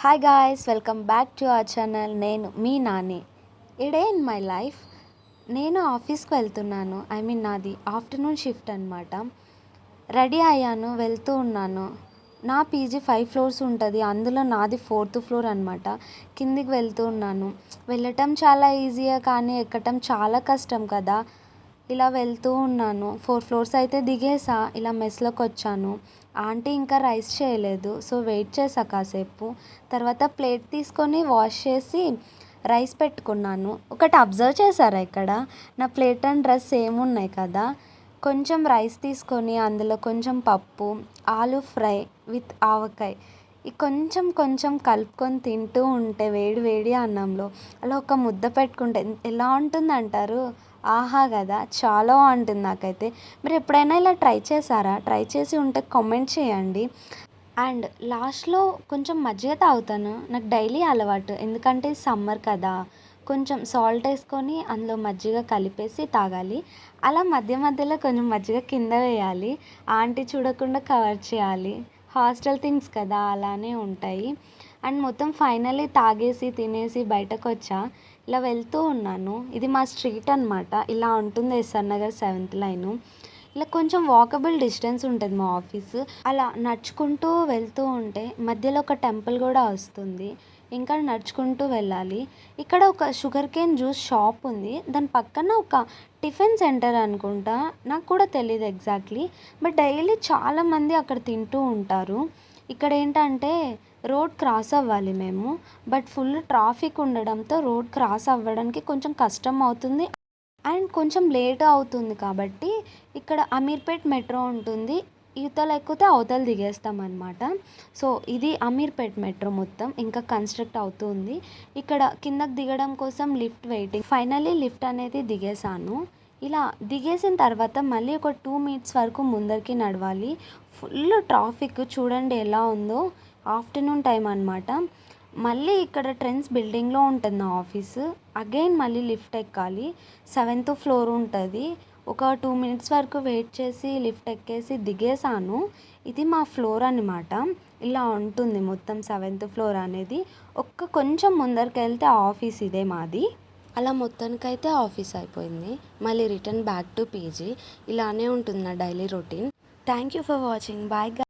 Hi guys, welcome back to our channel. నేను మీ నాని. ఏ day in my life. నేను ఆఫీస్కి వెళ్తున్నాను. నాది ఆఫ్టర్నూన్ షిఫ్ట్ అనమాట. రెడీ అయ్యాను, వెళ్తూ ఉన్నాను. నా పీజీ 5 ఫ్లోర్స్ ఉంటుంది, అందులో నాది 4th ఫ్లోర్ అనమాట. కిందికి వెళ్తూ ఉన్నాను. వెళ్ళటం చాలా ఈజీయే, కానీ ఎక్కటం చాలా కష్టం కదా. ఇలా వెళ్తూ ఉన్నాను. 4 ఫ్లోర్స్ అయితే దిగేసా. ఇలా మెస్లోకి వచ్చాను. ఆంటీ ఇంకా రైస్ చేయలేదు, సో వెయిట్ చేసా కాసేపు. తర్వాత ప్లేట్ తీసుకొని వాష్ చేసి రైస్ పెట్టుకున్నాను. ఒకటి అబ్జర్వ్ చేశారా ఇక్కడ? నా ప్లేట్ అండ్ డ్రెస్ సేమ్ ఉన్నాయి కదా. కొంచెం రైస్ తీసుకొని అందులో కొంచెం పప్పు, ఆలు ఫ్రై విత్ ఆవకాయ కొంచెం కొంచెం కలుపుకొని తింటూ ఉంటే వేడి వేడి అన్నంలో అలా ఒక ముద్ద పెట్టుకుంటే ఎలా ఉంటుందంటారు? ఆహా కదా, చాలా బాగుంటుంది నాకైతే. మీరు ఎప్పుడైనా ఇలా ట్రై చేశారా? ట్రై చేసి ఉంటే కామెంట్ చేయండి. అండ్ లాస్ట్లో కొంచెం మజ్జిగ తాగుతాను. నాకు డైలీ అలవాటు, ఎందుకంటే సమ్మర్ కదా. కొంచెం సాల్ట్ వేసుకొని అందులో మజ్జిగ కలిపేసి తాగాలి. అలా మధ్య మధ్యలో కొంచెం మజ్జిగ కింద వేయాలి. ఆంటీ చూడకుండా కవర్ చేయాలి. హాస్టల్ థింగ్స్ కదా, అలానే ఉంటాయి. అండ్ మొత్తం ఫైనల్లీ తాగేసి తినేసి బయటకు వచ్చా. ఇలా వెళ్తూ ఉన్నాను. ఇది మా స్ట్రీట్ అనమాట. ఇలా ఉంటుంది ఎస్ఆర్ నగర్ 7th లైను. ఇలా కొంచెం వాకబుల్ డిస్టెన్స్ ఉంటుంది మా ఆఫీసు. అలా నడుచుకుంటూ వెళ్తూ ఉంటే మధ్యలో ఒక టెంపుల్ కూడా వస్తుంది. ఇంకా నడుచుకుంటూ వెళ్ళాలి. ఇక్కడ ఒక షుగర్ కేన్ జ్యూస్ షాప్ ఉంది. దాని పక్కన ఒక టిఫిన్ సెంటర్ అనుకుంటా, నాకు కూడా తెలియదు ఎగ్జాక్ట్లీ. బట్ డైలీ చాలామంది అక్కడ తింటూ ఉంటారు. ఇక్కడ ఏంటంటే రోడ్ క్రాస్ అవ్వాలి మేము. బట్ ఫుల్ ట్రాఫిక్ ఉండడంతో రోడ్ క్రాస్ అవ్వడానికి కొంచెం కష్టం అవుతుంది. అండ్ కొంచెం లేట్ అవుతుంది కాబట్టి ఇక్కడ అమీర్పేట్ మెట్రో ఉంటుంది. ఇవతల ఎక్కితే అవతల దిగేస్తాం అనమాట. సో ఇది అమీర్పేట్ మెట్రో మొత్తం ఇంకా కన్స్ట్రక్ట్ అవుతుంది. ఇక్కడ కిందకి దిగడం కోసం లిఫ్ట్ వెయిటింగ్. ఫైనల్లీ లిఫ్ట్ అనేది దిగేసాను. ఇలా దిగేసిన తర్వాత మళ్ళీ ఒక 2 minutes వరకు ముందరికి నడవాలి. ఫుల్ ట్రాఫిక్ చూడండి ఎలా ఉందో. ఆఫ్టర్నూన్ టైం అనమాట. మళ్ళీ ఇక్కడ ట్రెండ్స్ బిల్డింగ్లో ఉంటుంది నా ఆఫీసు. అగైన్ మళ్ళీ లిఫ్ట్ ఎక్కాలి. 7th ఫ్లోర్ ఉంటుంది. ఒక 2 minutes వరకు వెయిట్ చేసి లిఫ్ట్ ఎక్కేసి దిగేసాను. ఇది మా ఫ్లోర్ అనమాట. ఇలా ఉంటుంది మొత్తం 7th ఫ్లోర్ అనేది. కొంచెం ముందరికి వెళ్తే ఆఫీస్ ఇదే మాది. అలా మొత్తానికైతే ఆఫీస్ అయిపోయింది. మళ్ళీ రిటర్న్ బ్యాక్ టు పీజీ. ఇలానే ఉంటుంది నా daily routine. Thank you for watching. Bye.